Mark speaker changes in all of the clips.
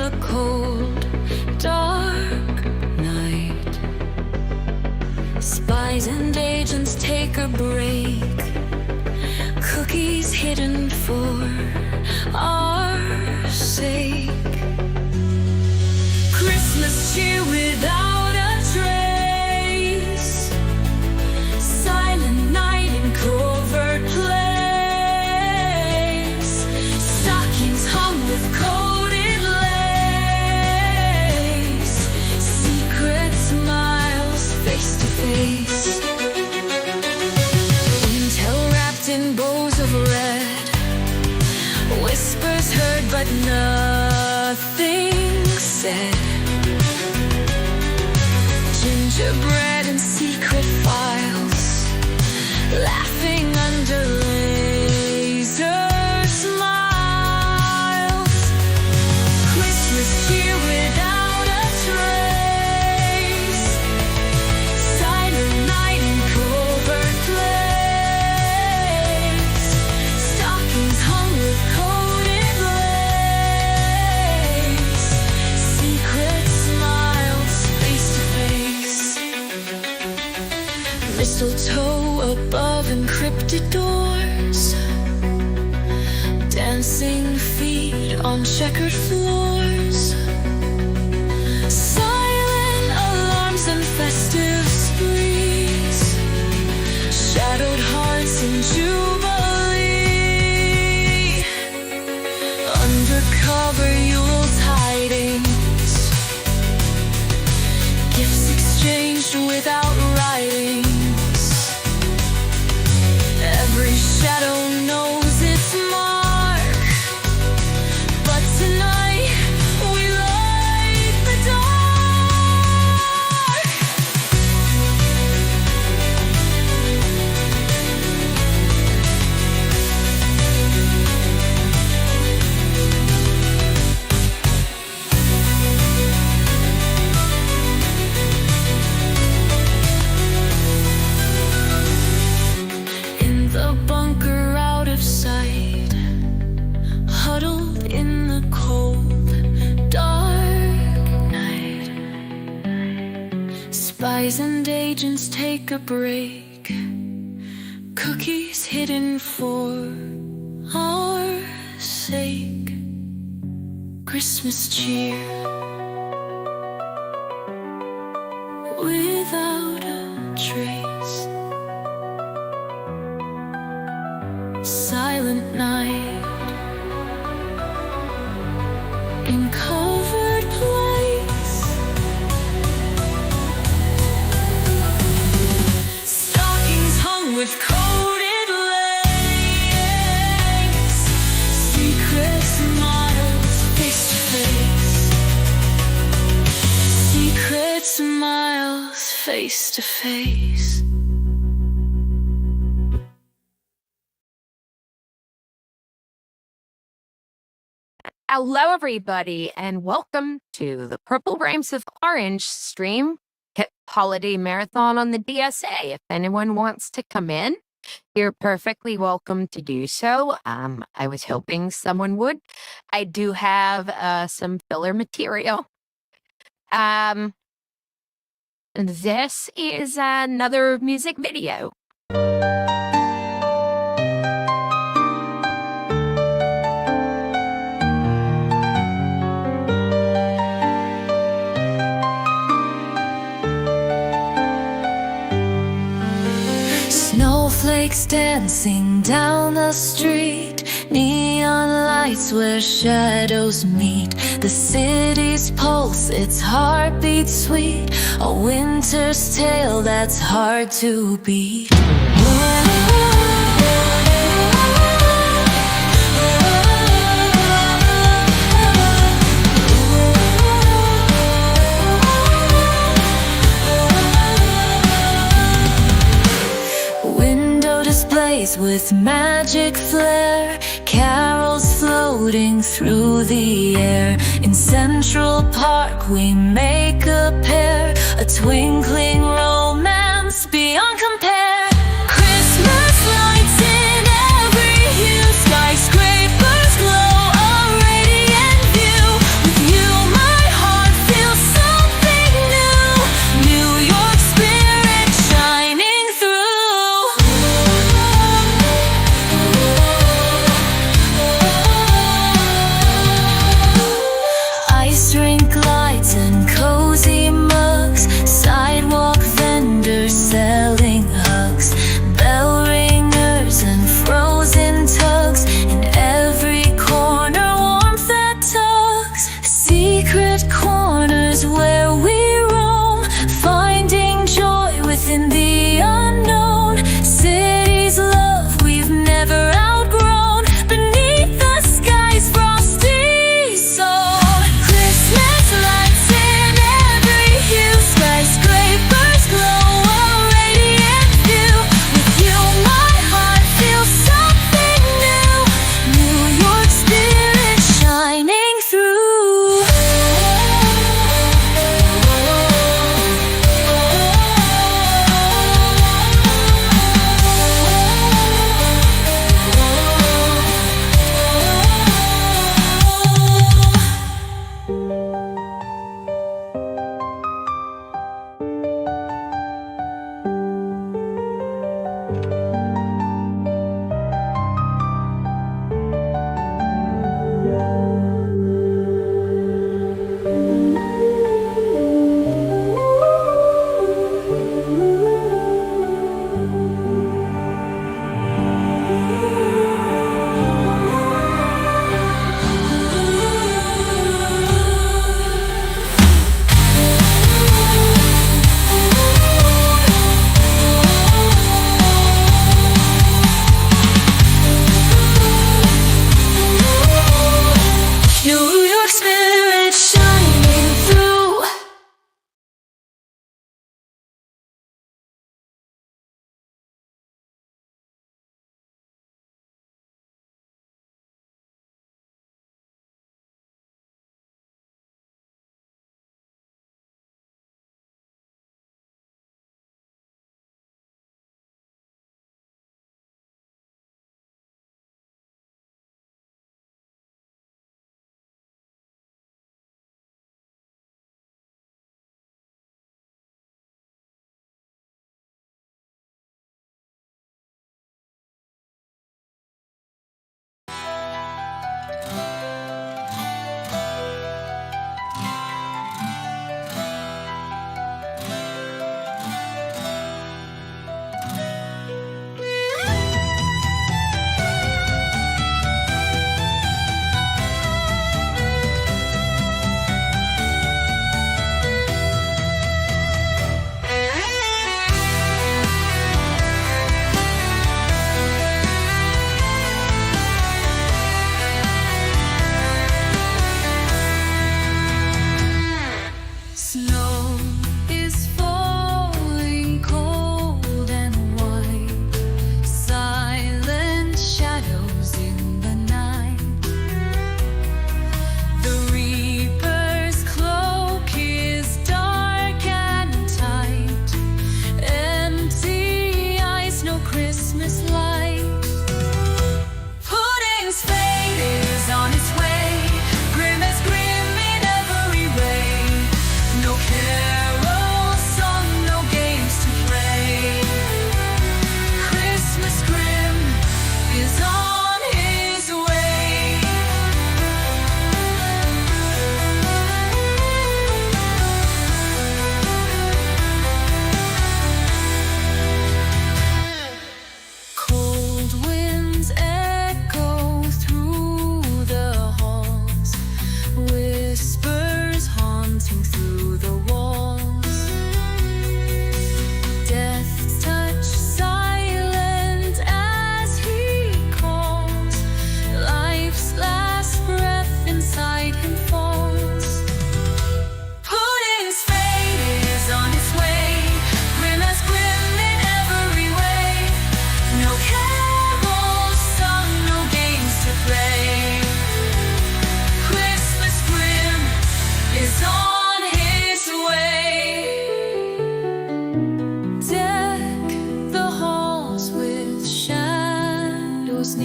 Speaker 1: the cold, dark night. Spies and agents take a break. Cookies hidden for our sake. Christmas cheer without a trace. Silent night in covert place. Stockings hung with coated lace. Secret smiles face to face. Intel wrapped in bows of red. Whispers heard but nothing said. Gingerbread and secret files, laughing under laser smiles. Christmas cheer without a trace. Silent night in covert place. Stockings hung with coated lace. Secret smiles face to face. Mistletoe above encrypted doors. Dancing feet on checkered floors. Silent alarms and festive sprees. Shadowed hearts in jubilee. Undercover Yule's hidings. Gifts exchanged without writings. Every shadow knows its mark. But tonight we light the dark. In the bunker out of sight, huddled in the cold, dark night. Spies and agents take a break. Cookies hidden for our sake. Christmas cheer without a trace. Silent night in covered place. Stockings hung with coated lace. Secret smiles face to face. Secret smiles face to face.
Speaker 2: Hello, everybody, and welcome to the Purple Rhymes with Orange stream hit holiday marathon on the DSA. If anyone wants to come in, you're perfectly welcome to do so. I was hoping someone would. I do have some filler material. This is another music video.
Speaker 1: Snowflakes dancing down the street. Neon lights where shadows meet. The city's pulse, its heartbeat sweet. A winter's tale that's hard to beat. With magic flair, carols floating through the air. In Central Park we make a pair, a twinkling romance beyond compare. Christmas lights in every hue, skyscrapers glow, a radiant view. With you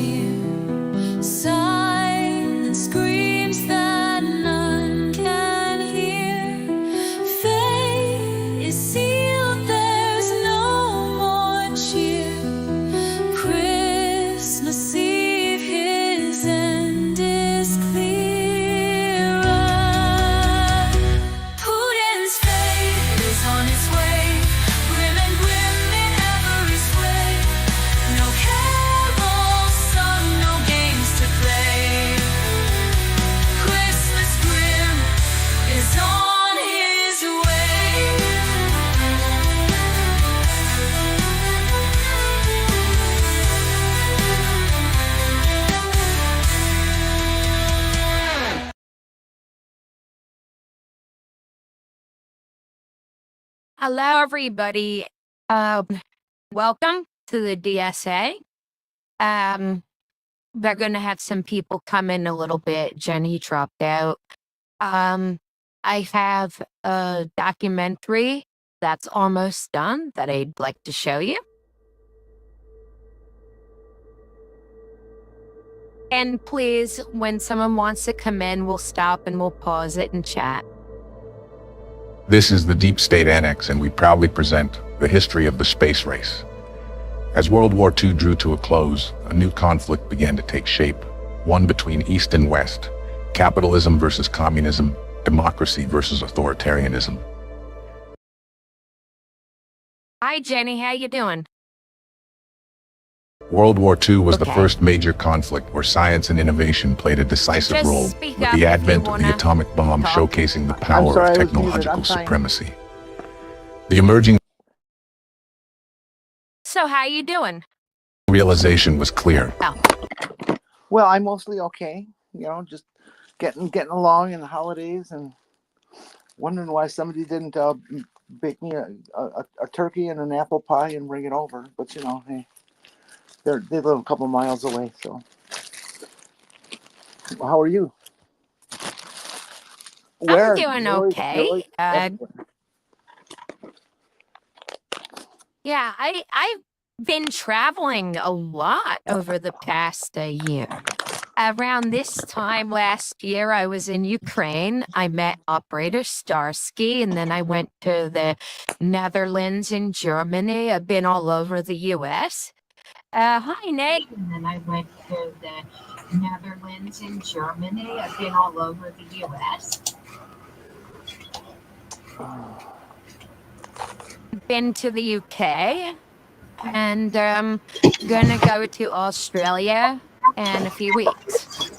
Speaker 1: you. Silent screams that none can hear. Fate is sealed, there's no more cheer. Christmas Eve, his end is clear. Putin's fate is on his way, grim and grim in every sway. No carols sung, no games to play. Christmas grim is on his way.
Speaker 2: Hello, everybody. Welcome to the DSA. They're going to have some people come in a little bit. Jenny dropped out. I have a documentary that's almost done that I'd like to show you. And please, when someone wants to come in, we'll stop and we'll pause it and chat.
Speaker 3: This is the Deep State Annex, and we proudly present the history of the space race. As World War II drew to a close, a new conflict began to take shape, one between East and West, capitalism versus communism, democracy versus authoritarianism.
Speaker 2: Hi, Jenny. How you doing?
Speaker 3: World War II was the
Speaker 2: Okay.
Speaker 3: first major conflict where science and innovation played a decisive
Speaker 2: Just
Speaker 3: role,
Speaker 2: speak
Speaker 3: with
Speaker 2: up
Speaker 3: the
Speaker 2: if you
Speaker 3: advent of the
Speaker 2: wanna
Speaker 3: atomic bomb
Speaker 2: talk.
Speaker 3: showcasing the power
Speaker 4: sorry, I
Speaker 3: of
Speaker 4: was muted.
Speaker 3: technological
Speaker 4: I'm fine.
Speaker 3: supremacy. The emerging
Speaker 2: So how you doing?
Speaker 3: realization was clear.
Speaker 4: Well, I'm mostly okay. You know, just getting along in the holidays, and wondering why somebody didn't bake me a turkey and an apple pie and bring it over. But you know, hey, they live a couple miles away. So, how are you?
Speaker 2: I'm doing okay.
Speaker 4: everywhere.
Speaker 2: Yeah, I've been traveling a lot over the past year. Around this time last year, I was in Ukraine. I met operator Starsky, and then I went to the Netherlands and Germany. I've been all over the U.S. Hi, Nate. And then I went to the Netherlands and Germany. I've been all over the U.S. Been to the UK, and gonna go to Australia in a few weeks.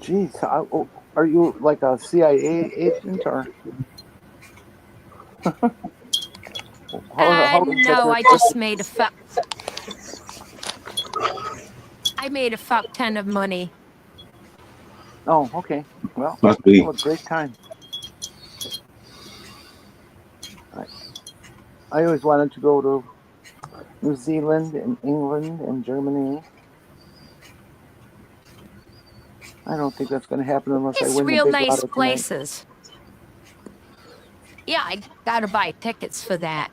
Speaker 4: Geez, are you like a CIA agent or? how
Speaker 2: No, I just made I made a fuck ton of money.
Speaker 4: Oh, okay. Well,
Speaker 5: Must be.
Speaker 4: have a great time. I always wanted to go to New Zealand and England and Germany. I don't think that's going to happen unless I
Speaker 2: It's
Speaker 4: win the
Speaker 2: real
Speaker 4: big
Speaker 2: nice
Speaker 4: lotto tonight.
Speaker 2: places. Yeah, I gotta buy tickets for that.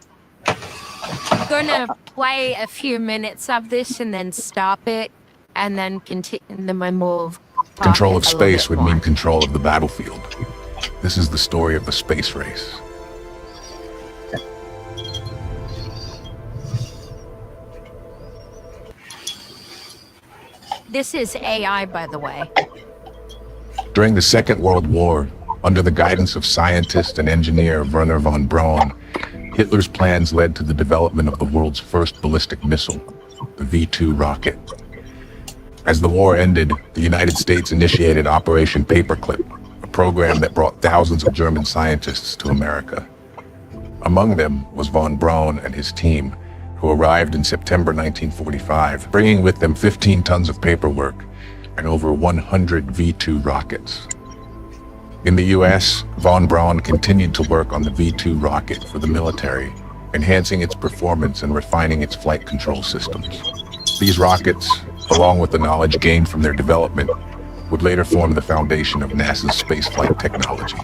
Speaker 2: Gonna play a few minutes of this and then stop it, and then continue. Then my move.
Speaker 3: Control of space would mean control of the battlefield. This is the story of the space race.
Speaker 2: This is AI, by the way.
Speaker 3: During the Second World War, under the guidance of scientist and engineer Wernher von Braun, Hitler's plans led to the development of the world's first ballistic missile, the V-2 rocket. As the war ended, the United States initiated Operation Paperclip, a program that brought thousands of German scientists to America. Among them was von Braun and his team, who arrived in September 1945, bringing with them 15 tons of paperwork and over 100 V-2 rockets. In the US, von Braun continued to work on the V-2 rocket for the military, enhancing its performance and refining its flight control systems. These rockets, along with the knowledge gained from their development, would later form the foundation of NASA's spaceflight technology.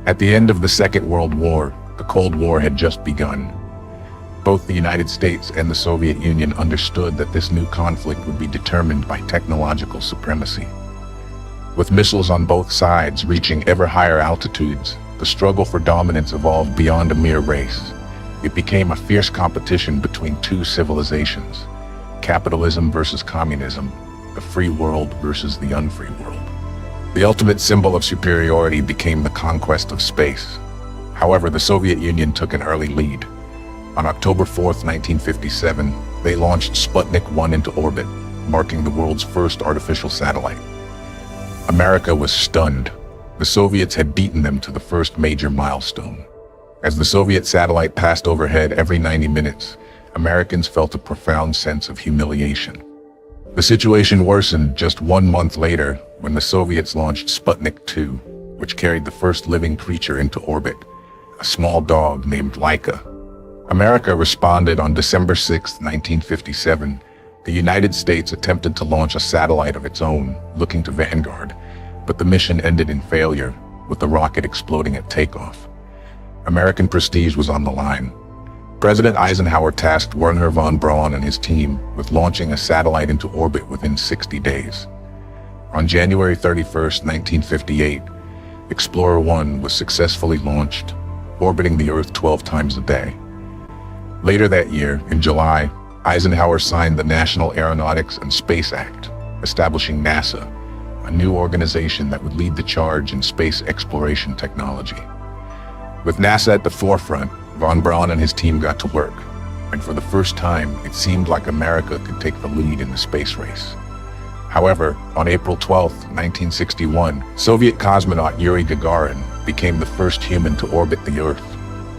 Speaker 3: At the end of the Second World War, The Cold War had just begun. Both the United States and the Soviet Union understood that this new conflict would be determined by technological supremacy. With missiles on both sides reaching ever higher altitudes, the struggle for dominance evolved beyond a mere race. It became a fierce competition between two civilizations: capitalism versus communism, the free world versus the unfree world. The ultimate symbol of superiority became the conquest of space. However, the Soviet Union took an early lead. On October 4th, 1957, they launched Sputnik 1 into orbit, marking the world's first artificial satellite. America was stunned. The Soviets had beaten them to the first major milestone. As the Soviet satellite passed overhead every 90 minutes, Americans felt a profound sense of humiliation. The situation worsened just 1 month later when the Soviets launched Sputnik 2, which carried the first living creature into orbit, a small dog named Laika. America responded on December 6, 1957. The United States attempted to launch a satellite of its own, looking to Vanguard, but the mission ended in failure, with the rocket exploding at takeoff. American prestige was on the line. President Eisenhower tasked Wernher von Braun and his team with launching a satellite into orbit within 60 days. On January 31, 1958, Explorer 1 was successfully launched, orbiting the Earth 12 times a day. Later that year, in July, Eisenhower signed the National Aeronautics and Space Act, establishing NASA, a new organization that would lead the charge in space exploration technology. With NASA at the forefront, von Braun and his team got to work, and for the first time, it seemed like America could take the lead in the space race. However, on April 12, 1961, Soviet cosmonaut Yuri Gagarin became the first human to orbit the Earth,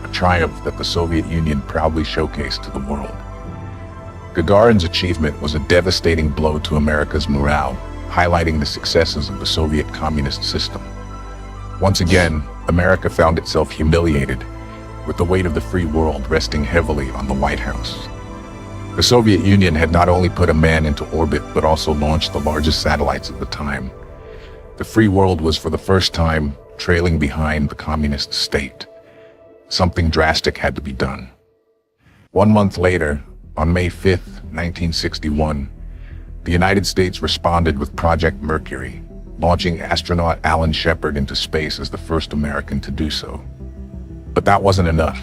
Speaker 3: a triumph that the Soviet Union proudly showcased to the world. Gagarin's achievement was a devastating blow to America's morale, highlighting the successes of the Soviet communist system. Once again, America found itself humiliated, with the weight of the free world resting heavily on the White House. The Soviet Union had not only put a man into orbit, but also launched the largest satellites at the time. The free world was for the first time trailing behind the communist state. Something drastic had to be done. 1 month later, on May 5, 1961, the United States responded with Project Mercury, launching astronaut Alan Shepard into space as the first American to do so. But that wasn't enough.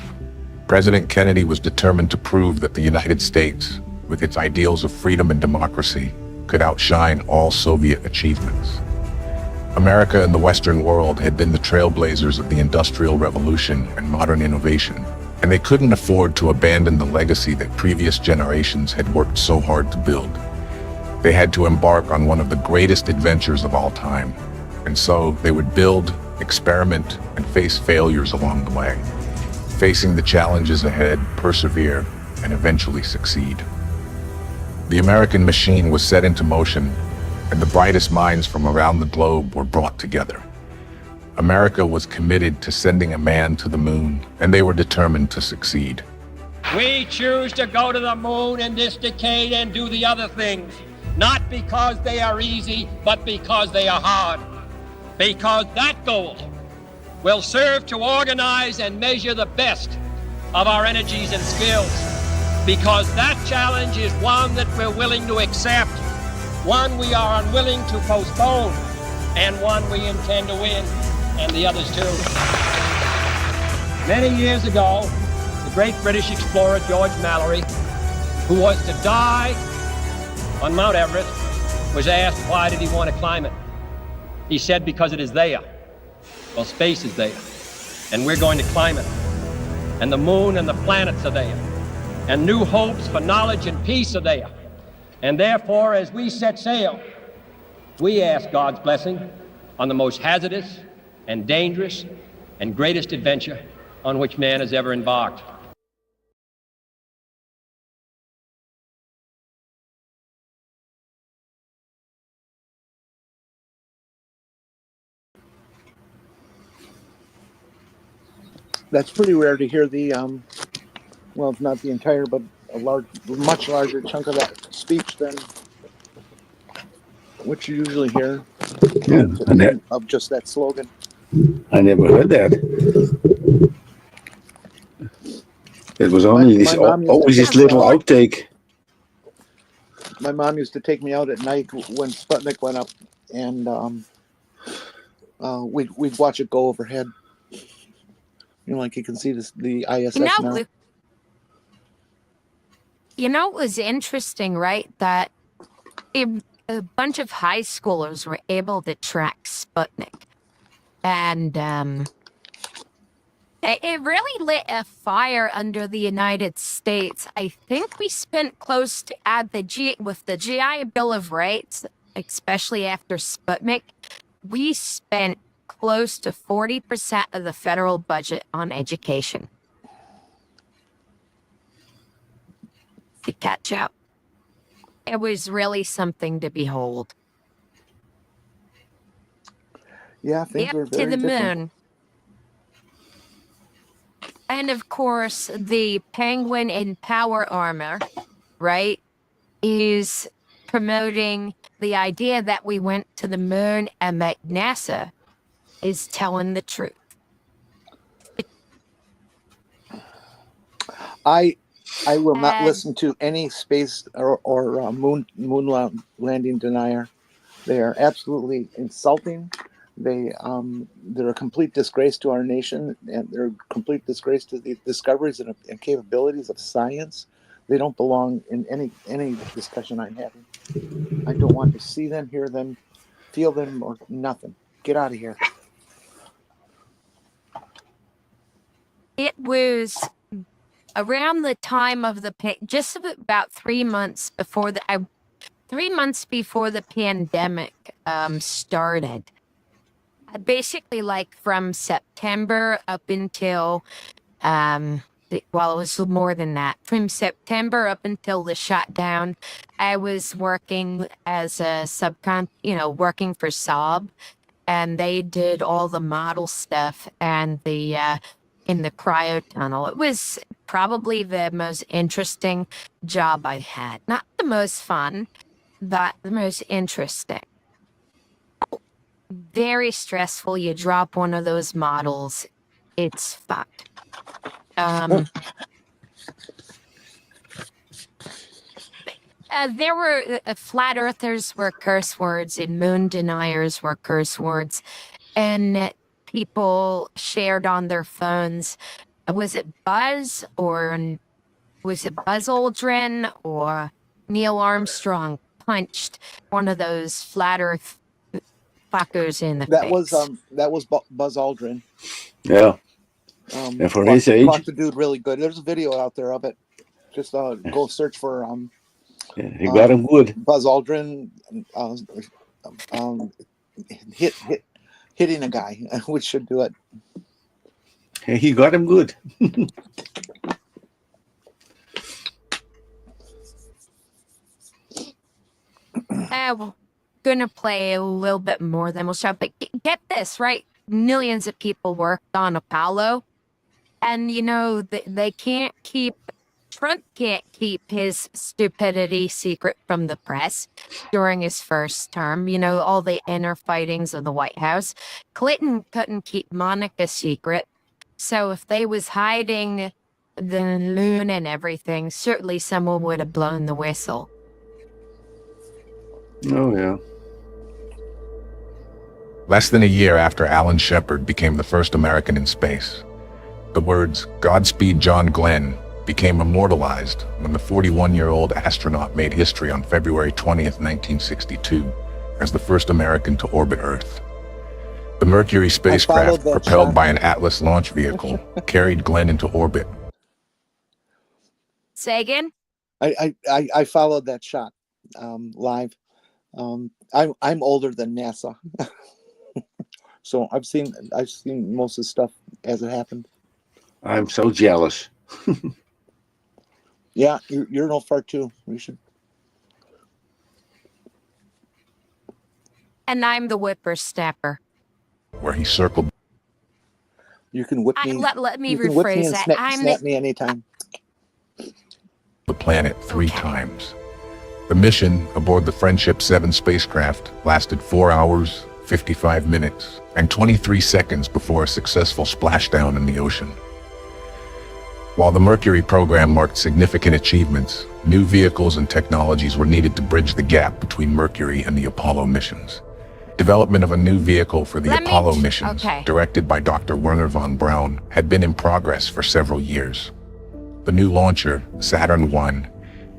Speaker 3: President Kennedy was determined to prove that the United States, with its ideals of freedom and democracy, could outshine all Soviet achievements. America and the Western world had been the trailblazers of the Industrial Revolution and modern innovation, and they couldn't afford to abandon the legacy that previous generations had worked so hard to build. They had to embark on one of the greatest adventures of all time, and so they would build, experiment, and face failures along the way. Facing the challenges ahead, persevere, and eventually succeed. The American machine was set into motion, and the brightest minds from around the globe were brought together. America was committed to sending a man to the moon, and they were determined to succeed.
Speaker 5: We choose to go to the moon in this decade and do the other things, not because they are easy, but because they are hard. Because that goal will serve to organize and measure the best of our energies and skills. Because that challenge is one that we're willing to accept, one we are unwilling to postpone, and one we intend to win, and the others too. Many years ago, the great British explorer George Mallory, who was to die on Mount Everest, was asked why did he want to climb it. He said, because it is there. Well, space is there, and we're going to climb it. And the moon and the planets are there, and new hopes for knowledge and peace are there. And therefore, as we set sail, we ask God's blessing on the most hazardous and dangerous and greatest adventure on which man has ever embarked.
Speaker 4: That's pretty rare to hear the, well, not the entire, but a much larger chunk of that speech than what you usually hear
Speaker 6: Yeah,
Speaker 4: of just that slogan.
Speaker 6: I never heard that. It was only this,
Speaker 4: my mom used to
Speaker 6: always this
Speaker 4: take me
Speaker 6: little
Speaker 4: out.
Speaker 6: outtake.
Speaker 4: My mom used to take me out at night when Sputnik went up, and we'd watch it go overhead. Like you can see the ISS now.
Speaker 2: It was interesting, right? That a bunch of high schoolers were able to track Sputnik. And it really lit a fire under the United States. I think we spent close to, with the GI Bill of Rights, especially after Sputnik, we spent close to 40% of the federal budget on education. To catch up. It was really something to behold.
Speaker 4: Yeah, things were very
Speaker 2: to the
Speaker 4: different.
Speaker 2: moon. And of course, the penguin in power armor, right, is promoting the idea that we went to the moon and that NASA is telling the truth.
Speaker 4: I will not listen to any space or moon landing denier. They are absolutely insulting. They're a complete disgrace to our nation, and they're a complete disgrace to the discoveries and capabilities of science. They don't belong in any discussion I'm having. I don't want to see them, hear them, feel them, or nothing. Get out of here.
Speaker 2: It was around the time of just about 3 months before the 3 months before the pandemic started. Basically, like from September up until, well, it was more than that. From September up until the shutdown, I was working as a working for Saab, and they did all the model stuff and the in the cryo tunnel. It was probably the most interesting job I had. Not the most fun, but the most interesting. Very stressful. You drop one of those models, it's fucked. There were flat earthers were curse words, and moon deniers were curse words, and people shared on their phones. Was it Buzz, or was it Buzz Aldrin, or Neil Armstrong punched one of those flat earth fuckers in the face?
Speaker 4: That was Buzz Aldrin.
Speaker 6: Yeah. And for his age,
Speaker 4: caught the dude really good. There's a video out there of it. Just go search for
Speaker 6: yeah, he got him good.
Speaker 4: Buzz Aldrin hitting a guy, which should do it.
Speaker 6: He got him good.
Speaker 2: We're gonna play a little bit more, then we'll start. But get this, right? Millions of people worked on Apollo, and they can't keep. Trump can't keep his stupidity secret from the press during his first term. All the inner fightings of the White House. Clinton couldn't keep Monica secret. So if they was hiding the moon and everything, certainly someone would have blown the whistle.
Speaker 6: Oh, yeah.
Speaker 3: Less than a year after Alan Shepard became the first American in space, the words "Godspeed, John Glenn" became immortalized when the 41-year-old astronaut made history on February 20th, 1962, as the first American to orbit Earth. The Mercury spacecraft, propelled by an Atlas launch vehicle, carried Glenn into orbit.
Speaker 2: Say again?
Speaker 4: I followed that shot live. I'm older than NASA, so I've seen most of the stuff as it happened.
Speaker 6: I'm so jealous.
Speaker 4: Yeah, you're no fart too. We should.
Speaker 2: And I'm the whippersnapper.
Speaker 3: Where he circled.
Speaker 4: You can whip me.
Speaker 2: Let me
Speaker 4: you can whip me
Speaker 2: rephrase
Speaker 4: and
Speaker 2: that.
Speaker 4: snap me anytime.
Speaker 3: The planet 3 times. The mission aboard the Friendship 7 spacecraft lasted 4 hours, 55 minutes, and 23 seconds before a successful splashdown in the ocean. While the Mercury program marked significant achievements, new vehicles and technologies were needed to bridge the gap between Mercury and the Apollo missions. Development of a new vehicle for the Apollo missions, directed by Dr. Wernher von Braun, had been in progress for several years. The new launcher, Saturn I,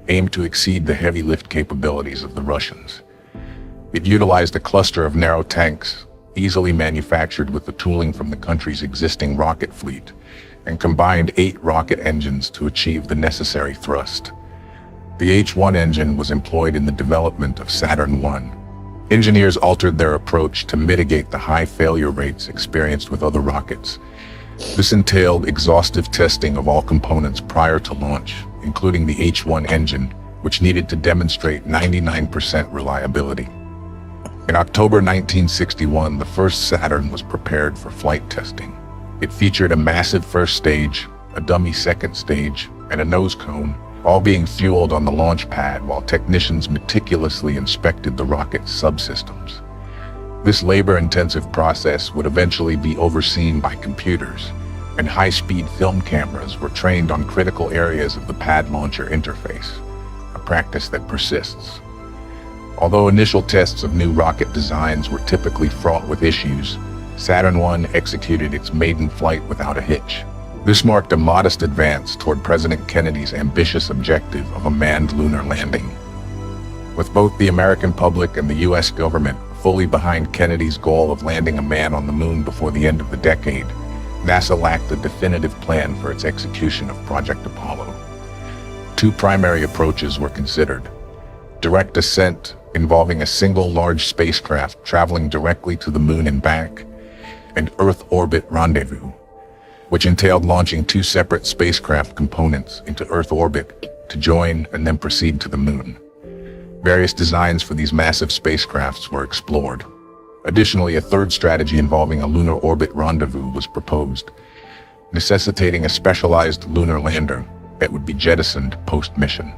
Speaker 3: aimed to exceed the heavy lift capabilities of the Russians. It utilized a cluster of narrow tanks, easily manufactured with the tooling from the country's existing rocket fleet, and combined 8 rocket engines to achieve the necessary thrust. The H-1 engine was employed in the development of Saturn I. Engineers altered their approach to mitigate the high failure rates experienced with other rockets. This entailed exhaustive testing of all components prior to launch, including the H-1 engine, which needed to demonstrate 99% reliability. In October 1961, the first Saturn was prepared for flight testing. It featured a massive first stage, a dummy second stage, and a nose cone, all being fueled on the launch pad while technicians meticulously inspected the rocket's subsystems. This labor-intensive process would eventually be overseen by computers, and high-speed film cameras were trained on critical areas of the pad launcher interface, a practice that persists. Although initial tests of new rocket designs were typically fraught with issues, Saturn I executed its maiden flight without a hitch. This marked a modest advance toward President Kennedy's ambitious objective of a manned lunar landing. With both the American public and the U.S. government fully behind Kennedy's goal of landing a man on the moon before the end of the decade, NASA lacked a definitive plan for its execution of Project Apollo. 2 primary approaches were considered: direct ascent, involving a single large spacecraft traveling directly to the moon and back, and Earth orbit rendezvous, which entailed launching 2 separate spacecraft components into Earth orbit to join and then proceed to the moon. Various designs for these massive spacecrafts were explored. Additionally, a third strategy involving a lunar orbit rendezvous was proposed, necessitating a specialized lunar lander that would be jettisoned post-mission.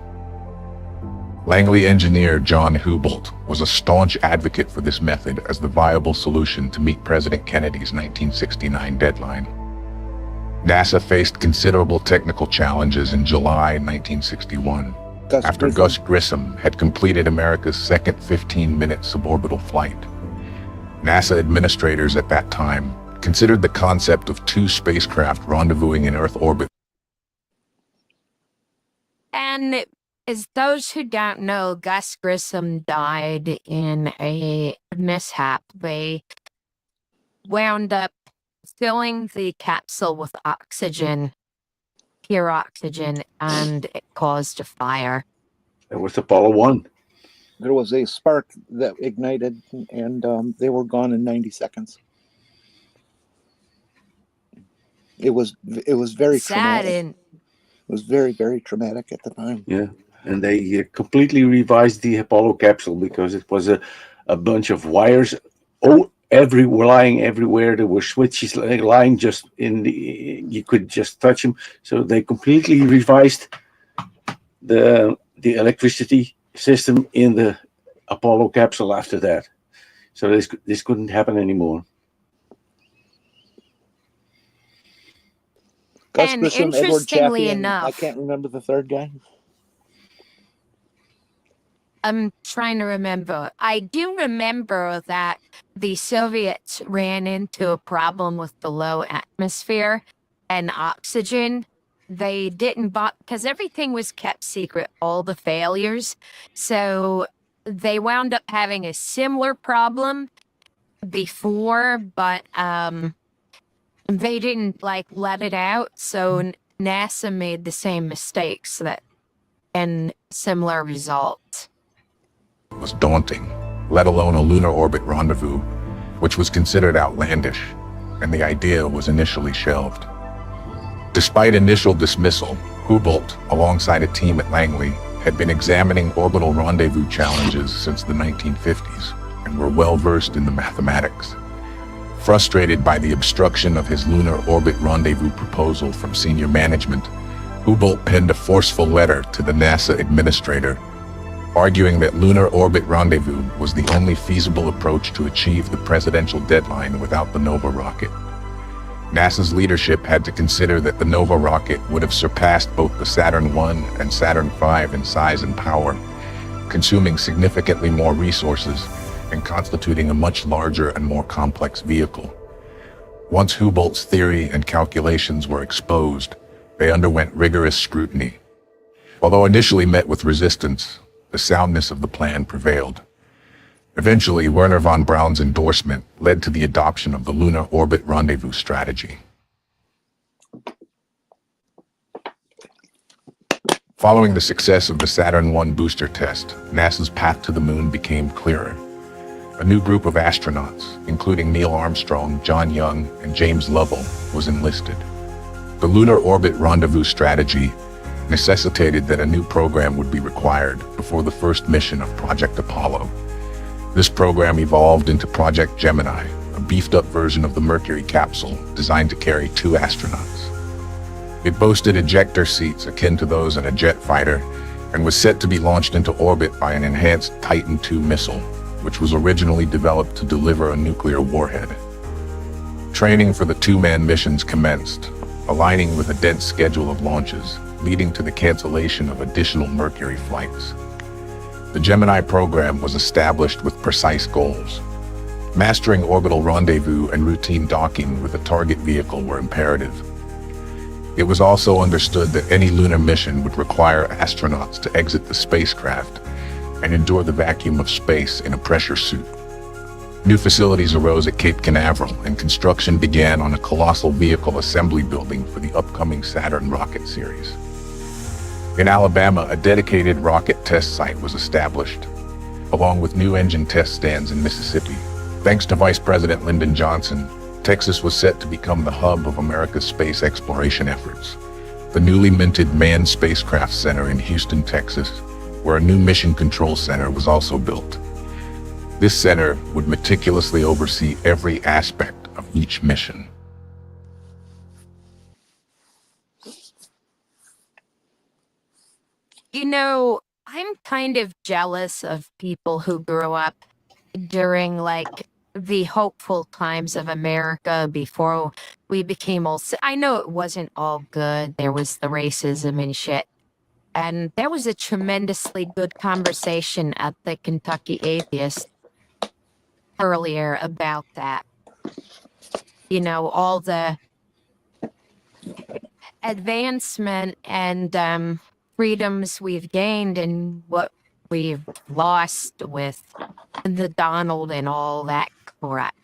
Speaker 3: Langley engineer John Houbolt was a staunch advocate for this method as the viable solution to meet President Kennedy's 1969 deadline. NASA faced considerable technical challenges in July 1961, after Gus Grissom had completed America's second 15-minute suborbital flight. NASA administrators at that time considered the concept of 2 spacecraft rendezvousing in Earth orbit.
Speaker 2: And as those who don't know, Gus Grissom died in a mishap. They wound up filling the capsule with oxygen, pure oxygen, and it caused a fire.
Speaker 6: It was Apollo 1.
Speaker 4: There was a spark that ignited, and they were gone in 90 seconds. It was very
Speaker 2: sad
Speaker 4: traumatic. It was very, very traumatic at the time.
Speaker 6: Yeah, and they completely revised the Apollo capsule because it was a bunch of wires lying everywhere. There were switches lying just in the, you could just touch them. So they completely revised the electricity system in the Apollo capsule after that. So this couldn't happen anymore.
Speaker 4: Gus
Speaker 2: And
Speaker 4: Grissom, Edward
Speaker 2: interestingly
Speaker 4: Chaffee, and
Speaker 2: enough,
Speaker 4: I can't remember the third guy.
Speaker 2: I'm trying to remember. I do remember that the Soviets ran into a problem with the low atmosphere and oxygen. They didn't because everything was kept secret, all the failures. So they wound up having a similar problem before, but they didn't let it out. So NASA made the same mistakes and similar results.
Speaker 3: Was daunting, let alone a lunar orbit rendezvous, which was considered outlandish, and the idea was initially shelved. Despite initial dismissal, Houbolt, alongside a team at Langley, had been examining orbital rendezvous challenges since the 1950s and were well versed in the mathematics. Frustrated by the obstruction of his lunar orbit rendezvous proposal from senior management, Houbolt penned a forceful letter to the NASA administrator, arguing that lunar orbit rendezvous was the only feasible approach to achieve the presidential deadline without the Nova rocket. NASA's leadership had to consider that the Nova rocket would have surpassed both the Saturn I and Saturn V in size and power, consuming significantly more resources and constituting a much larger and more complex vehicle. Once Hubble's theory and calculations were exposed, they underwent rigorous scrutiny. Although initially met with resistance, the soundness of the plan prevailed. Eventually, Wernher von Braun's endorsement led to the adoption of the Lunar Orbit Rendezvous strategy. Following the success of the Saturn I booster test, NASA's path to the moon became clearer. A new group of astronauts, including Neil Armstrong, John Young, and James Lovell, was enlisted. The Lunar Orbit Rendezvous strategy necessitated that a new program would be required before the first mission of Project Apollo. This program evolved into Project Gemini, a beefed-up version of the Mercury capsule designed to carry 2 astronauts. It boasted ejector seats akin to those in a jet fighter and was set to be launched into orbit by an enhanced Titan II missile, which was originally developed to deliver a nuclear warhead. Training for the 2-man missions commenced, aligning with a dense schedule of launches, leading to the cancellation of additional Mercury flights. The Gemini program was established with precise goals. Mastering orbital rendezvous and routine docking with a target vehicle were imperative. It was also understood that any lunar mission would require astronauts to exit the spacecraft and endure the vacuum of space in a pressure suit. New facilities arose at Cape Canaveral, and construction began on a colossal vehicle assembly building for the upcoming Saturn rocket series. In Alabama, a dedicated rocket test site was established, along with new engine test stands in Mississippi. Thanks to Vice President Lyndon Johnson, Texas was set to become the hub of America's space exploration efforts. The newly minted Manned Spacecraft Center in Houston, Texas, where a new mission control center was also built. This center would meticulously oversee every aspect of each mission.
Speaker 2: You know, I'm kind of jealous of people who grew up during the hopeful times of America before we became all. I know it wasn't all good. There was the racism and shit. And there was a tremendously good conversation at the Kentucky Atheist earlier about that. You know, all the advancement and freedoms we've gained and what we've lost with the Donald and all that crap.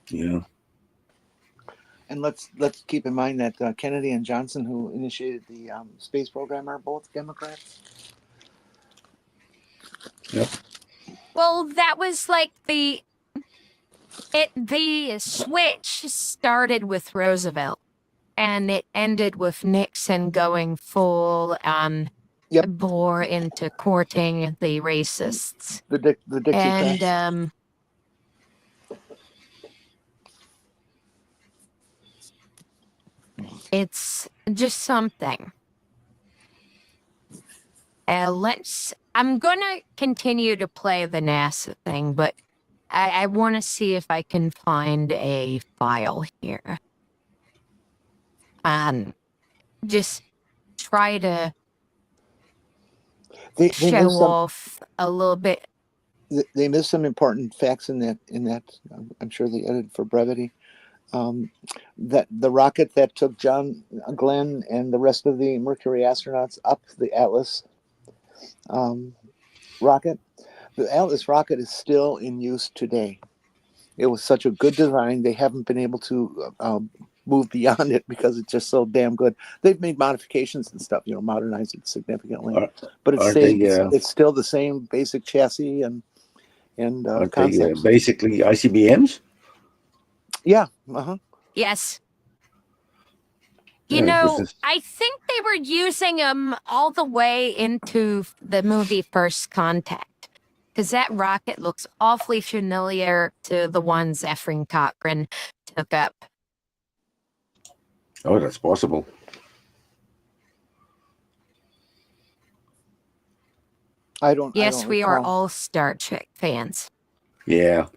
Speaker 6: Yeah.
Speaker 4: And let's keep in mind that Kennedy and Johnson, who initiated the space program, are both Democrats.
Speaker 6: Yep.
Speaker 2: Well, that was like the switch started with Roosevelt and it ended with Nixon going full bore into courting the racists.
Speaker 4: The dictators.
Speaker 2: And it's just something. I'm gonna continue to play the NASA thing, but I want to see if I can find a file here. Just try to show off a little bit.
Speaker 4: They missed some important facts in that. I'm sure they edited for brevity. That the rocket that took John Glenn and the rest of the Mercury astronauts up the Atlas rocket, the Atlas rocket is still in use today. It was such a good design. They haven't been able to move beyond it because it's just so damn good. They've made modifications and stuff, modernized it significantly, but it's still the same basic chassis and concepts.
Speaker 6: Basically ICBMs.
Speaker 4: Yeah.
Speaker 2: Yes.
Speaker 6: Yeah,
Speaker 2: I think they were using them all the way into the movie First Contact, because that rocket looks awfully familiar to the ones Efren Cochran took up.
Speaker 6: Oh, that's possible.
Speaker 2: Yes, we are all Star Trek fans.
Speaker 6: Yeah.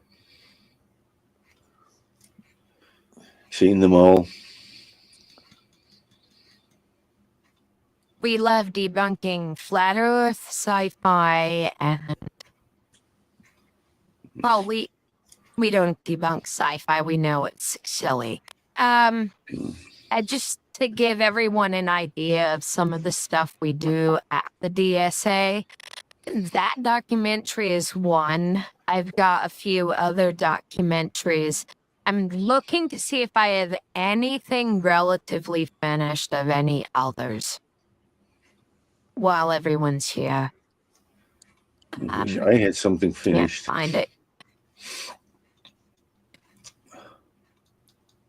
Speaker 6: Seen them all.
Speaker 2: We love debunking flat Earth, sci-fi, and well, we don't debunk sci-fi. We know it's silly. Just to give everyone an idea of some of the stuff we do at the DSA, that documentary is one. I've got a few other documentaries. I'm looking to see if I have anything relatively finished of any others while everyone's here.
Speaker 6: I wish I had something
Speaker 2: Can't
Speaker 6: finished.
Speaker 2: find it.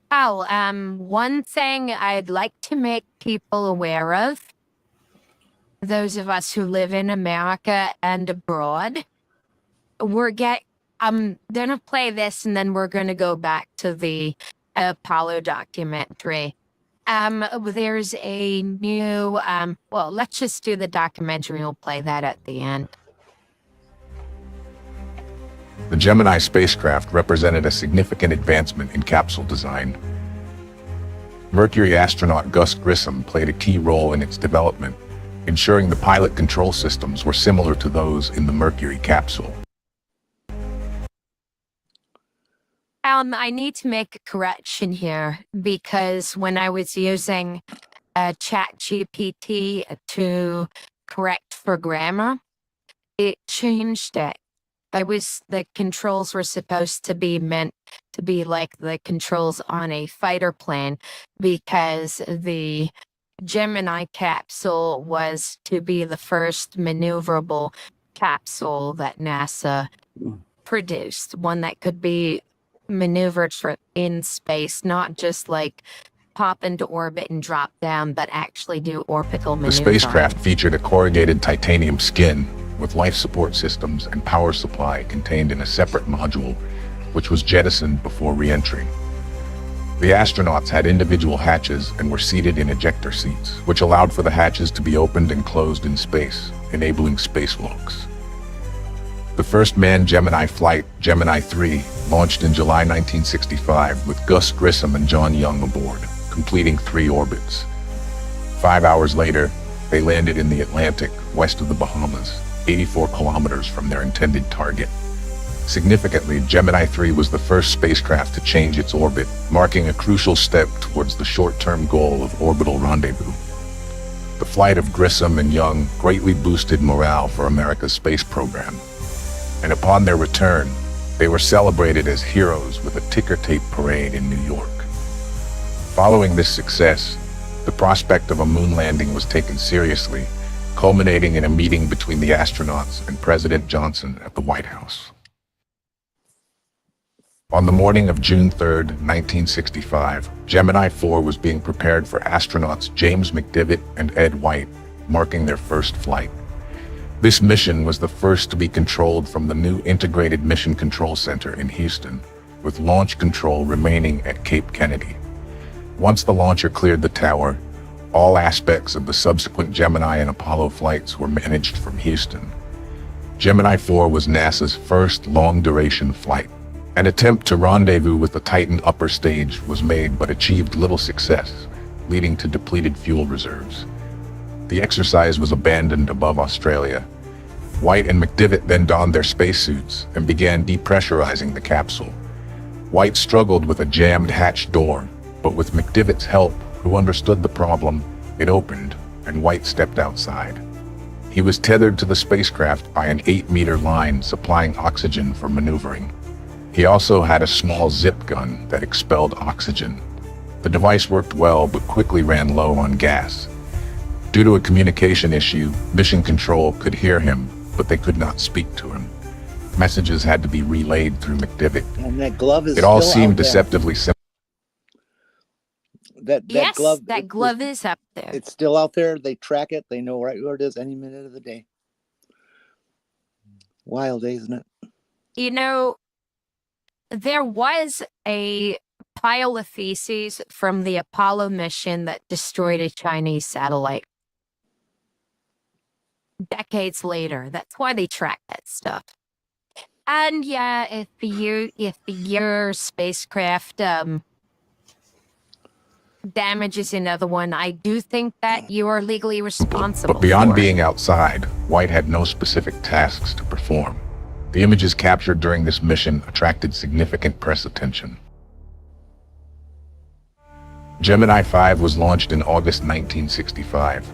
Speaker 2: Oh, one thing I'd like to make people aware of, those of us who live in America and abroad, I'm gonna play this and then we're gonna go back to the Apollo documentary. There's a new, well, let's just do the documentary. We'll play that at the end.
Speaker 3: The Gemini spacecraft represented a significant advancement in capsule design. Mercury astronaut Gus Grissom played a key role in its development, ensuring the pilot control systems were similar to those in the Mercury capsule.
Speaker 2: I need to make a correction here because when I was using ChatGPT to correct for grammar, it changed it. The controls were supposed to be meant to be like the controls on a fighter plane because the Gemini capsule was to be the first maneuverable capsule that NASA produced, one that could be maneuvered in space, not just like pop into orbit and drop down, but actually do orbital
Speaker 3: The
Speaker 2: maneuvering.
Speaker 3: spacecraft featured a corrugated titanium skin with life support systems and power supply contained in a separate module, which was jettisoned before re-entry. The astronauts had individual hatches and were seated in ejector seats, which allowed for the hatches to be opened and closed in space, enabling spacewalks. The first manned Gemini flight, Gemini 3, launched in July 1965 with Gus Grissom and John Young aboard, completing 3 orbits. 5 hours later, they landed in the Atlantic, west of the Bahamas, 84 kilometers from their intended target. Significantly, Gemini 3 was the first spacecraft to change its orbit, marking a crucial step towards the short-term goal of orbital rendezvous. The flight of Grissom and Young greatly boosted morale for America's space program, and upon their return, they were celebrated as heroes with a ticker tape parade in New York. Following this success, the prospect of a moon landing was taken seriously, culminating in a meeting between the astronauts and President Johnson at the White House. On the morning of June 3, 1965, Gemini 4 was being prepared for astronauts James McDivitt and Ed White, marking their first flight. This mission was the first to be controlled from the new Integrated Mission Control Center in Houston, with launch control remaining at Cape Kennedy. Once the launcher cleared the tower, all aspects of the subsequent Gemini and Apollo flights were managed from Houston. Gemini 4 was NASA's first long-duration flight. An attempt to rendezvous with the Titan upper stage was made but achieved little success, leading to depleted fuel reserves. The exercise was abandoned above Australia. White and McDivitt then donned their spacesuits and began depressurizing the capsule. White struggled with a jammed hatch door, but with McDivitt's help, who understood the problem, it opened, and White stepped outside. He was tethered to the spacecraft by an 8-meter line supplying oxygen for maneuvering. He also had a small zip gun that expelled oxygen. The device worked well, but quickly ran low on gas. Due to a communication issue, Mission Control could hear him, but they could not speak to him. Messages had to be relayed through McDivitt.
Speaker 4: And that glove is
Speaker 3: It all
Speaker 4: still
Speaker 3: seemed
Speaker 4: out there.
Speaker 3: deceptively simple.
Speaker 4: That
Speaker 2: Yes,
Speaker 4: glove,
Speaker 2: that glove is up there.
Speaker 4: it's still out there. They track it. They know right where it is any minute of the day. Wild, isn't it?
Speaker 2: You know, there was a pile of feces from the Apollo mission that destroyed a Chinese satellite. Decades later. That's why they track that stuff. And yeah, if your spacecraft damage is another one I do think that you are legally responsible
Speaker 3: But beyond
Speaker 2: for.
Speaker 3: being outside, White had no specific tasks to perform. The images captured during this mission attracted significant press attention. Gemini 5 was launched in August 1965,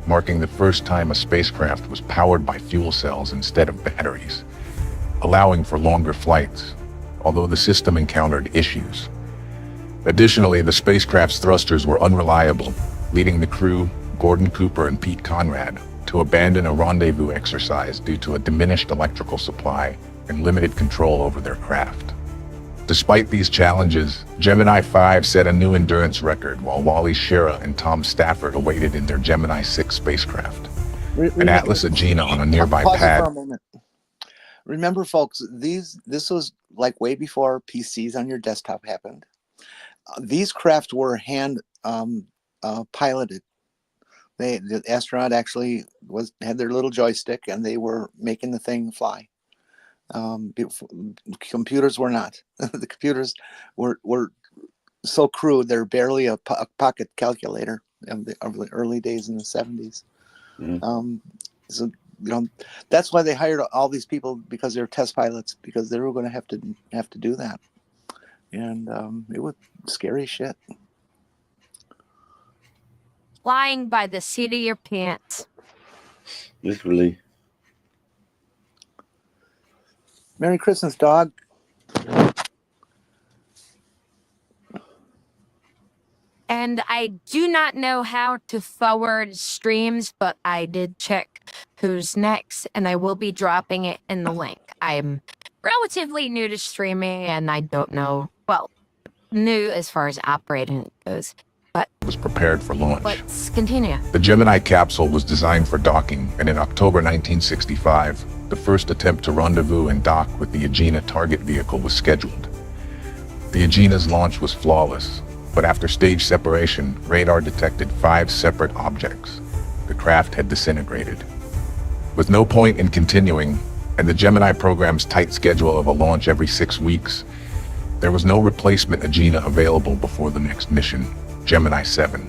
Speaker 3: marking the first time a spacecraft was powered by fuel cells instead of batteries, allowing for longer flights, although the system encountered issues. Additionally, the spacecraft's thrusters were unreliable, leading the crew, Gordon Cooper and Pete Conrad, to abandon a rendezvous exercise due to a diminished electrical supply and limited control over their craft. Despite these challenges, Gemini 5 set a new endurance record while Wally Schirra and Tom Stafford awaited in their Gemini 6 spacecraft. An Atlas Agena on a nearby
Speaker 4: Pause it
Speaker 3: pad.
Speaker 4: for a moment. Remember, folks, this was like way before PCs on your desktop happened. These craft were hand piloted. The astronaut actually had their little joystick, and they were making the thing fly. Computers were not. The computers were so crude, they're barely a pocket calculator of the early days in the 70s. So that's why they hired all these people, because they're test pilots, because they were going to have to do that, and it was scary shit.
Speaker 2: Flying by the seat of your pants.
Speaker 6: Literally.
Speaker 4: Merry Christmas, dog.
Speaker 2: And I do not know how to forward streams, but I did check who's next, and I will be dropping it in the link. I'm relatively new to streaming, and I don't know, well, new as far as operating it goes. But
Speaker 3: Was prepared for launch.
Speaker 2: let's continue.
Speaker 3: The Gemini capsule was designed for docking, and in October 1965, the first attempt to rendezvous and dock with the Agena target vehicle was scheduled. The Agena's launch was flawless, but after stage separation, radar detected 5 separate objects. The craft had disintegrated. With no point in continuing, and the Gemini program's tight schedule of a launch every 6 weeks, there was no replacement Agena available before the next mission, Gemini 7.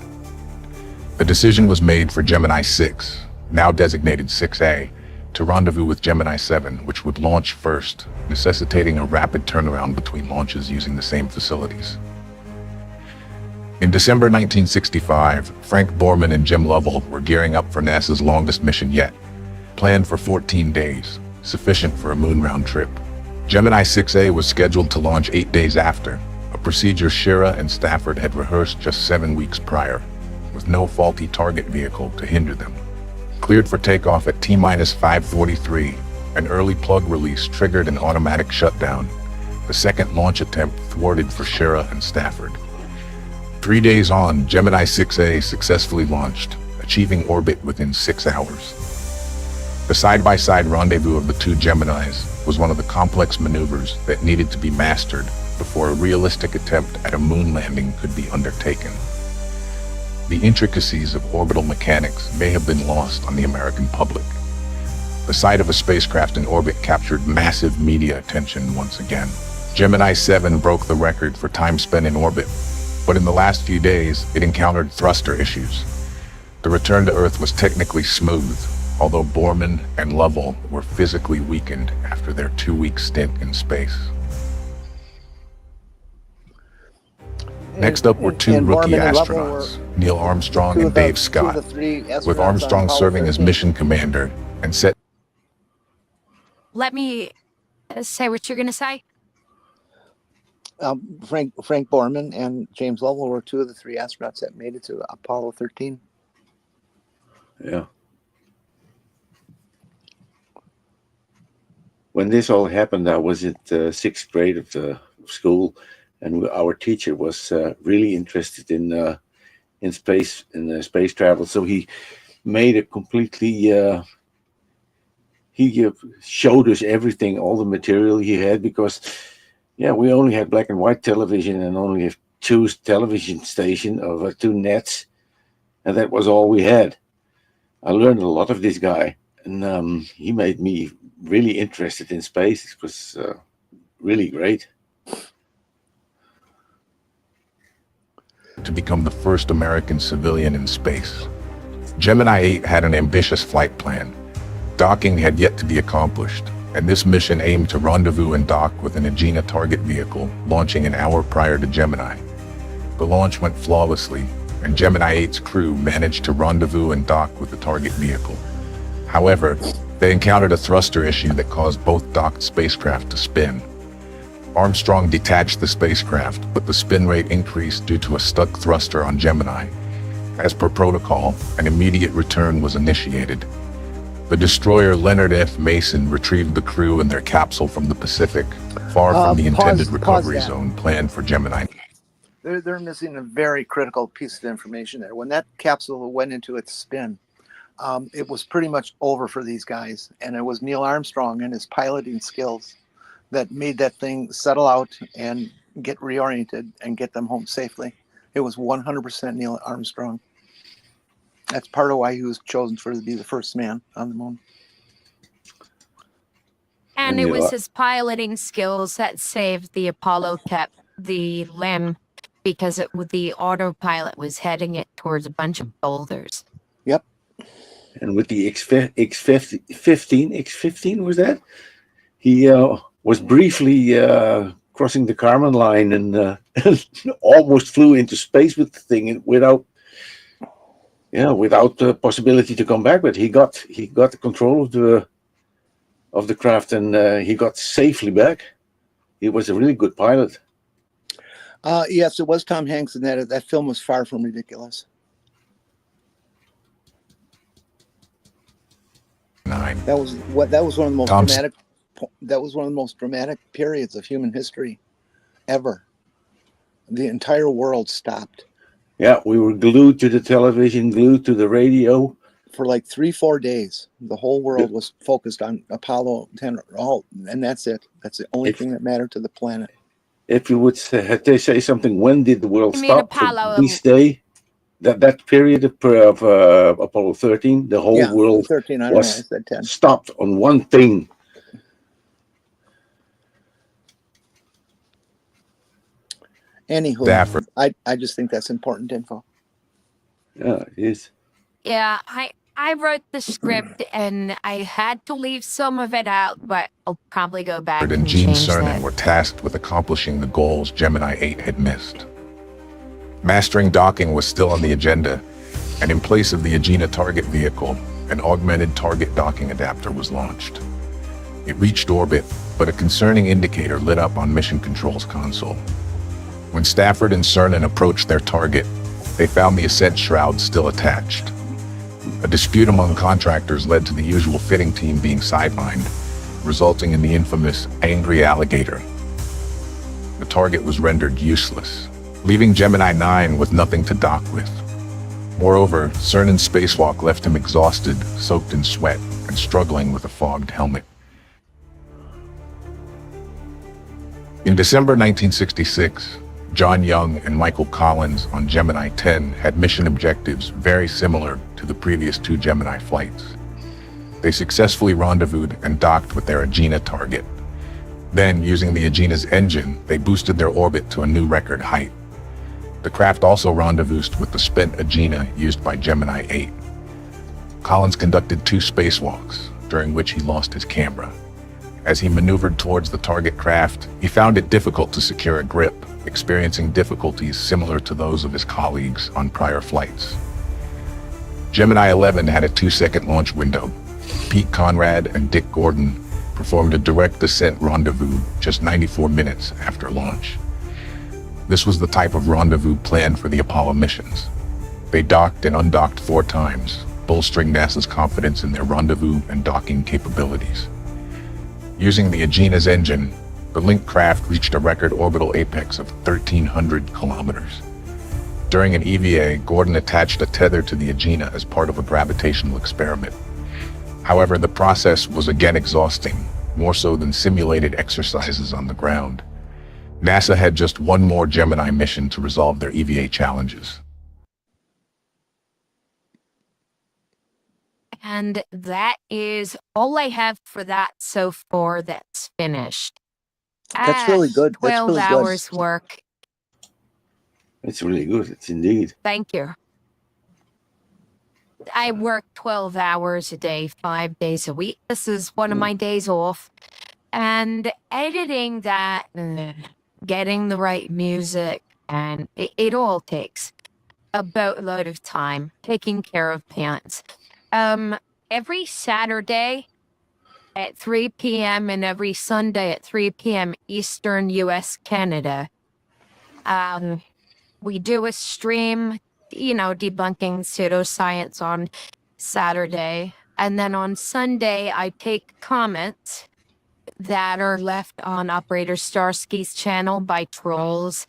Speaker 3: The decision was made for Gemini 6, now designated 6A, to rendezvous with Gemini 7, which would launch first, necessitating a rapid turnaround between launches using the same facilities. In December 1965, Frank Borman and Jim Lovell were gearing up for NASA's longest mission yet, planned for 14 days, sufficient for a moon round trip. Gemini 6A was scheduled to launch 8 days after, a procedure Schirra and Stafford had rehearsed just 7 weeks prior, with no faulty target vehicle to hinder them. Cleared for takeoff at T-minus 543, an early plug release triggered an automatic shutdown. The second launch attempt thwarted for Schirra and Stafford. 3 days on, Gemini 6A successfully launched, achieving orbit within 6 hours. The side-by-side rendezvous of the two Geminis was one of the complex maneuvers that needed to be mastered before a realistic attempt at a moon landing could be undertaken. The intricacies of orbital mechanics may have been lost on the American public. The sight of a spacecraft in orbit captured massive media attention once again. Gemini 7 broke the record for time spent in orbit, but in the last few days, it encountered thruster issues. The return to Earth was technically smooth, although Borman and Lovell were physically weakened after their 2-week stint in space. Next up were two rookie
Speaker 4: Borman and Lovell
Speaker 3: astronauts, Neil Armstrong
Speaker 4: two
Speaker 3: and
Speaker 4: of the-
Speaker 3: Dave
Speaker 4: two
Speaker 3: Scott,
Speaker 4: of the 3 astronauts
Speaker 3: with
Speaker 4: on
Speaker 3: Armstrong
Speaker 4: Apollo
Speaker 3: serving as
Speaker 4: 13.
Speaker 3: mission commander and set.
Speaker 2: Let me say what you're going to say.
Speaker 4: Frank Borman and James Lovell were 2 of the 3 astronauts that made it to Apollo 13.
Speaker 6: Yeah. When this all happened, I was at 6th grade of the school, and our teacher was really interested in space, space travel. So he made a completely. He showed us everything, all the material he had, because we only had black and white television and only 2 television stations of 2 nets, and that was all we had. I learned a lot of this guy, and he made me really interested in space. It was really great.
Speaker 3: to become the first American civilian in space. Gemini 8 had an ambitious flight plan. Docking had yet to be accomplished, and this mission aimed to rendezvous and dock with an Agena target vehicle, launching an hour prior to Gemini. The launch went flawlessly, and Gemini 8's crew managed to rendezvous and dock with the target vehicle. However, they encountered a thruster issue that caused both docked spacecraft to spin. Armstrong detached the spacecraft, but the spin rate increased due to a stuck thruster on Gemini. As per protocol, an immediate return was initiated. The destroyer Leonard F. Mason retrieved the crew and their capsule from the Pacific, far from the intended recovery zone planned for Gemini.
Speaker 4: They're missing a very critical piece of information there. When that capsule went into its spin, it was pretty much over for these guys. And it was Neil Armstrong and his piloting skills that made that thing settle out and get reoriented and get them home safely. It was 100% Neil Armstrong. That's part of why he was chosen to be the first man on the moon.
Speaker 2: And it was his piloting skills that saved the Apollo kept the LIM, because the autopilot was heading it towards a bunch of boulders.
Speaker 4: Yep.
Speaker 6: And with the X-15 was that? He was briefly crossing the Kármán line and almost flew into space with the thing without the possibility to come back. But he got the control of the craft, and he got safely back. He was a really good pilot.
Speaker 4: Yes, it was Tom Hanks, and that film was far from ridiculous.
Speaker 3: 9.
Speaker 4: That was one of the most dramatic. That was one of the most dramatic periods of human history ever. The entire world stopped.
Speaker 6: Yeah, we were glued to the television, glued to the radio.
Speaker 4: For like 3-4 days, the whole world was focused on Apollo 10, and that's it. That's the only thing that mattered to the planet.
Speaker 6: If you would say something, when did the world stop?
Speaker 2: Apollo,
Speaker 6: this day, that period of Apollo 13, the whole world
Speaker 4: 13, I don't know, I said 10.
Speaker 6: Stopped on one thing.
Speaker 4: Anywho, I just think that's important info.
Speaker 6: Yeah, it is.
Speaker 2: Yeah, I wrote the script and I had to leave some of it out, but I'll probably go back and
Speaker 3: Gene
Speaker 2: change
Speaker 3: Cernan
Speaker 2: that.
Speaker 3: were tasked with accomplishing the goals Gemini 8 had missed. Mastering docking was still on the agenda, and in place of the Agena target vehicle, an augmented target docking adapter was launched. It reached orbit, but a concerning indicator lit up on Mission Control's console. When Stafford and Cernan approached their target, they found the ascent shroud still attached. A dispute among contractors led to the usual fitting team being sidelined, resulting in the infamous angry alligator. The target was rendered useless, leaving Gemini 9 with nothing to dock with. Moreover, Cernan's spacewalk left him exhausted, soaked in sweat, and struggling with a fogged helmet. In December 1966, John Young and Michael Collins on Gemini 10 had mission objectives very similar to the previous 2 Gemini flights. They successfully rendezvoused and docked with their Agena target. Then, using the Agena's engine, they boosted their orbit to a new record height. The craft also rendezvoused with the spent Agena used by Gemini 8. Collins conducted 2 spacewalks, during which he lost his camera. As he maneuvered towards the target craft, he found it difficult to secure a grip, experiencing difficulties similar to those of his colleagues on prior flights. Gemini 11 had a 2-second launch window. Pete Conrad and Dick Gordon performed a direct descent rendezvous just 94 minutes after launch. This was the type of rendezvous planned for the Apollo missions. They docked and undocked 4 times, bolstering NASA's confidence in their rendezvous and docking capabilities. Using the Agena's engine, the Link craft reached a record orbital apex of 1,300 kilometers. During an EVA, Gordon attached a tether to the Agena as part of a gravitational experiment. However, the process was again exhausting, more so than simulated exercises on the ground. NASA had just one more Gemini mission to resolve their EVA challenges.
Speaker 2: And that is all I have for that so far that's finished.
Speaker 4: That's really good. That's
Speaker 2: 12
Speaker 4: really
Speaker 2: hours
Speaker 4: good.
Speaker 2: work.
Speaker 6: It's really good. It's indeed.
Speaker 2: Thank you. I work 12 hours a day, 5 days a week. This is one of my days off. And editing that, getting the right music, and it all takes a boatload of time, taking care of plants. Every Saturday at 3 p.m. and every Sunday at 3 p.m. Eastern US, Canada, we do a stream, debunking pseudoscience on Saturday. And then on Sunday, I take comments that are left on Operator Starsky's channel by trolls,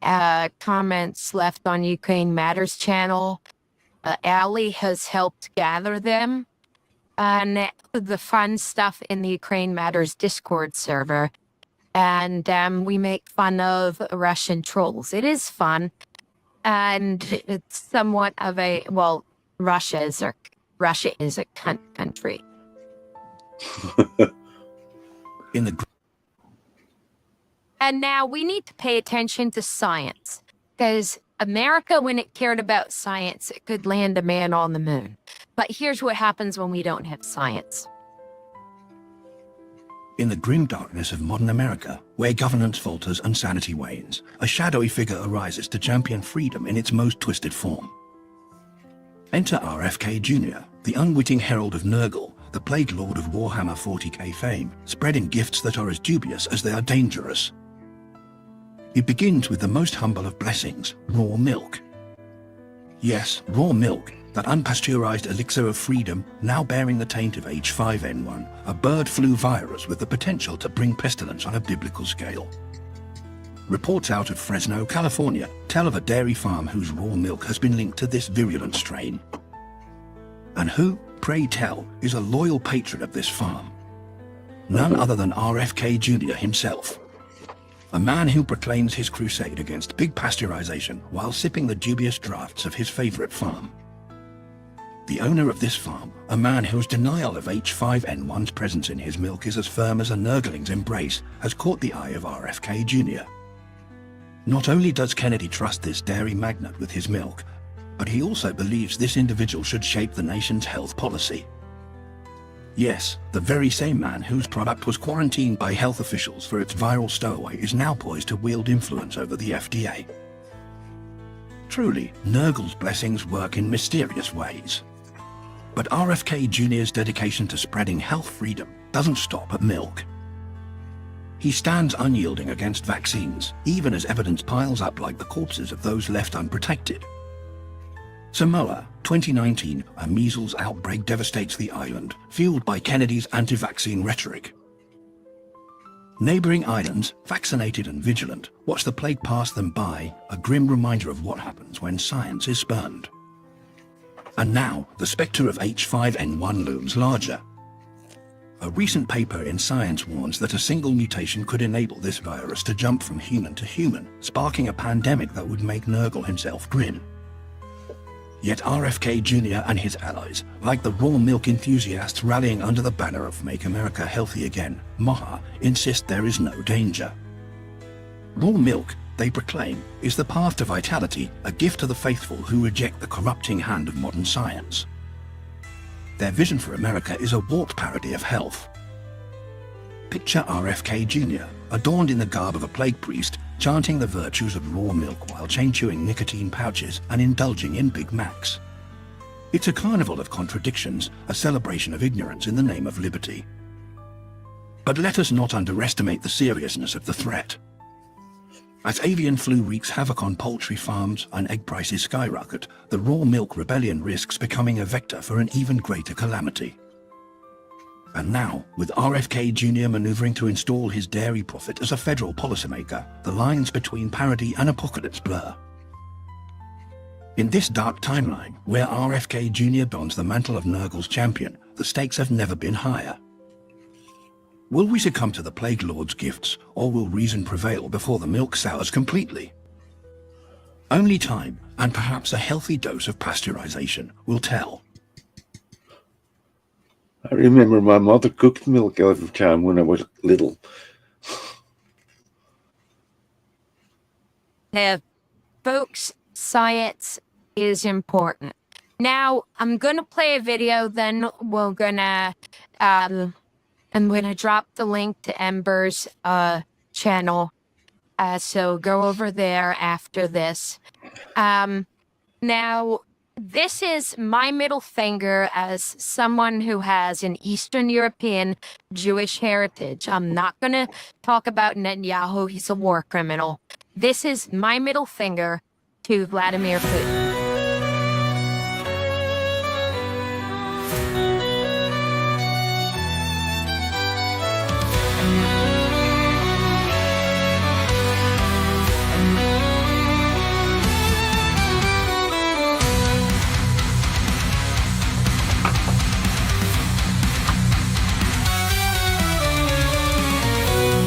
Speaker 2: comments left on Ukraine Matters channel. Allie has helped gather them, and the fun stuff in the Ukraine Matters Discord server. And we make fun of Russian trolls. It is fun, and it's somewhat of a, well, Russia is a country. And now we need to pay attention to science, because America, when it cared about science, it could land a man on the moon. But here's what happens when we don't have science.
Speaker 7: In the grim darkness of modern America, where governance falters and sanity wanes, a shadowy figure arises to champion freedom in its most twisted form. Enter RFK Jr., the unwitting herald of Nurgle, the plague lord of Warhammer 40k fame, spreading gifts that are as dubious as they are dangerous. It begins with the most humble of blessings, raw milk. Yes, raw milk, that unpasteurized elixir of freedom, now bearing the taint of H5N1, a bird flu virus with the potential to bring pestilence on a biblical scale. Reports out of Fresno, California, tell of a dairy farm whose raw milk has been linked to this virulent strain. And who, pray tell, is a loyal patron of this farm? None other than RFK Jr. himself. A man who proclaims his crusade against big pasteurization while sipping the dubious drafts of his favorite farm. The owner of this farm, a man whose denial of H5N1's presence in his milk is as firm as a nurgling's embrace, has caught the eye of RFK Jr. Not only does Kennedy trust this dairy magnate with his milk, but he also believes this individual should shape the nation's health policy. Yes, the very same man whose product was quarantined by health officials for its viral stowaway is now poised to wield influence over the FDA. Truly, Nurgle's blessings work in mysterious ways. But RFK Jr.'s dedication to spreading health freedom doesn't stop at milk. He stands unyielding against vaccines, even as evidence piles up like the corpses of those left unprotected. Samoa, 2019, a measles outbreak devastates the island, fueled by Kennedy's anti-vaccine rhetoric. Neighboring islands, vaccinated and vigilant, watch the plague pass them by, a grim reminder of what happens when science is spurned. And now, the spectre of H5N1 looms larger. A recent paper in Science warns that a single mutation could enable this virus to jump from human to human, sparking a pandemic that would make Nurgle himself grin. Yet RFK Jr. and his allies, like the raw milk enthusiasts rallying under the banner of Make America Healthy Again, MAHA, insist there is no danger. Raw milk, they proclaim, is the path to vitality, a gift to the faithful who reject the corrupting hand of modern science. Their vision for America is a warped parody of health. Picture RFK Jr., adorned in the garb of a plague priest, chanting the virtues of raw milk while chain-chewing nicotine pouches and indulging in Big Macs. It's a carnival of contradictions, a celebration of ignorance in the name of liberty. But let us not underestimate the seriousness of the threat. As avian flu wreaks havoc on poultry farms and egg prices skyrocket, the raw milk rebellion risks becoming a vector for an even greater calamity. And now, with RFK Jr. maneuvering to install his dairy prophet as a federal policymaker, the lines between parody and apocalypse blur. In this dark timeline, where RFK Jr. dons the mantle of Nurgle's champion, the stakes have never been higher. Will we succumb to the Plague Lord's gifts, or will reason prevail before the milk sours completely? Only time, and perhaps a healthy dose of pasteurization, will tell.
Speaker 6: I remember my mother cooked milk every time when I was little.
Speaker 2: Folks, science is important. Now, I'm going to play a video, then I'm going to drop the link to Ember's channel. So go over there after this. Now, this is my middle finger as someone who has an Eastern European Jewish heritage. I'm not going to talk about Netanyahu. He's a war criminal. This is my middle finger to Vladimir Putin.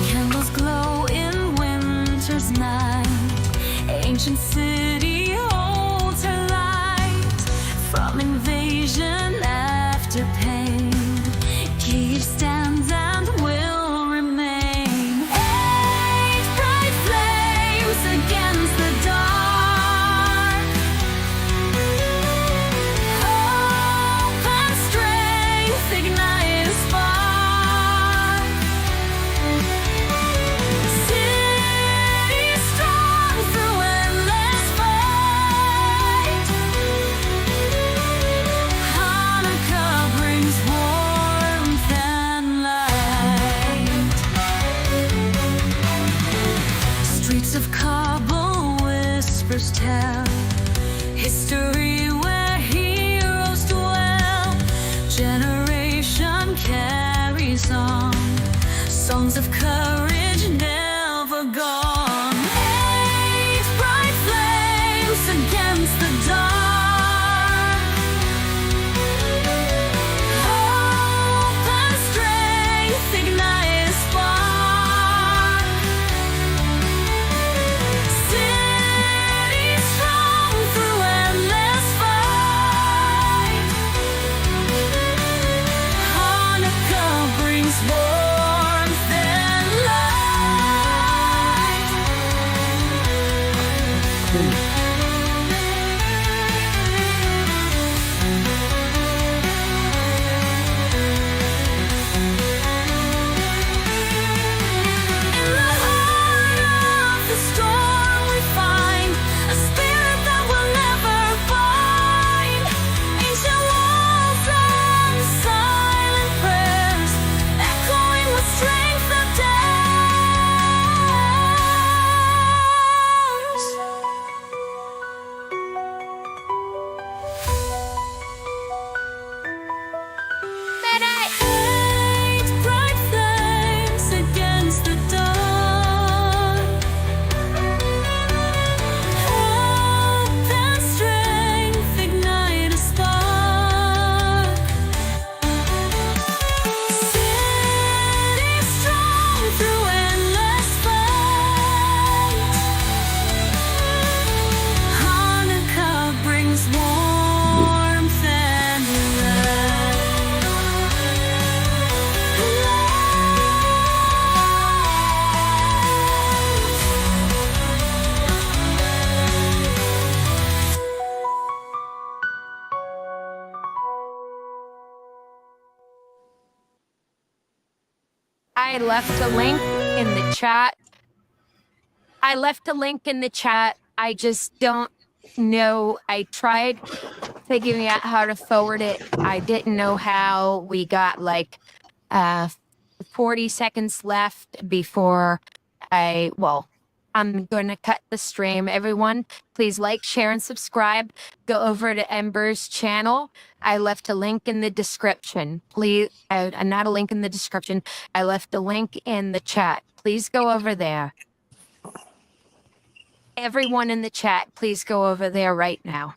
Speaker 1: Candles glow in winter's night. Ancient city holds her light. From invasion after pain, Kyiv stands and will remain. Eight bright flames against the dark. Hope and strength ignite a spark. City strong through endless fight. Hanukkah brings warmth and light. Streets of Kabul whispers tell history where heroes dwell. Generation carries on songs of courage never gone. Eight bright flames against the dark. Hope and strength ignite a spark. City strong through endless fight. Hanukkah brings warmth and In the heart of the storm we find a spirit that will never bind. Ancient walls and silent prayers, echoing with strength that dares. Eight bright flames against the dark. Hope and strength ignite a spark. City strong through endless fight. Hanukkah brings warmth and
Speaker 2: I left a link in the chat. I just don't know. I tried figuring out how to forward it. I didn't know how. We got like 40 seconds left before I'm going to cut the stream. Everyone, please like, share, and subscribe. Go over to Ember's channel. I left a link in the description. Please, not a link in the description. I left a link in the chat. Please go over there. Everyone in the chat, please go over there right now.